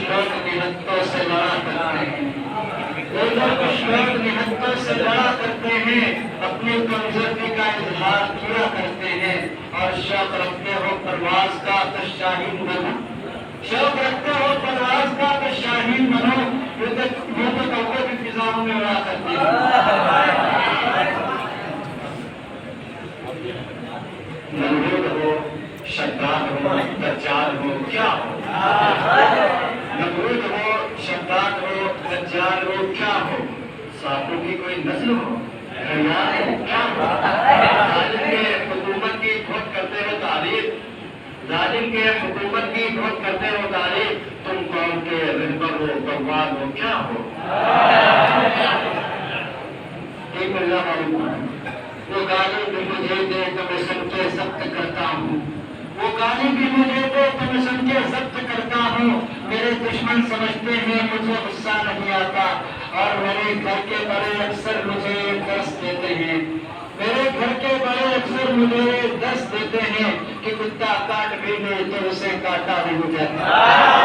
لوگ نہتوں سے لڑا کرتے ہیں، کچھ لوگ نہتوں سے لڑا کرتے ہیں، اپنی کمزوری کا اظہار کیا کرتے ہیں، اور شوق رکھتے ہو پرواز کا تو شاہین بنو، شوق رکھتے ہو پرواز کا تو شاہین بنو، یہ تو کبھی بھی فضاؤں میں اڑا کرتے ہیں۔ نمرود ہو، شداد ہو، دجال ہو، کیا ہو؟ نمرود ہو، شداد ہو، دجال ہو، کیا ہو؟ سانپوں کی کوئی نسل ہو، حیات ہو، کیا ہو؟ ظالم کے حکومت کی بہت کرتے ہو تعریف، ظالم کے حکومت کی بہت کرتے ہو تعریف، تم قوم کے رہبر ہو، بغواد ہو، کیا ہو؟ ایک اللہ معلوم، وہ گالی بھی مجھے دے تو میں سن کے ضبط کرتا ہوں، وہ گالی بھی مجھے دے تو میں سن کے ضبط کرتا ہوں، میرے دشمن سمجھتے ہیں مجھے غصہ نہیں آتا، اور میرے گھر کے بڑے اکثر مجھے درس دیتے ہیں، میرے گھر کے بڑے اکثر مجھے درس دیتے ہیں کہ کتا کاٹ بھی دے تو اسے کاٹا نہیں جاتا۔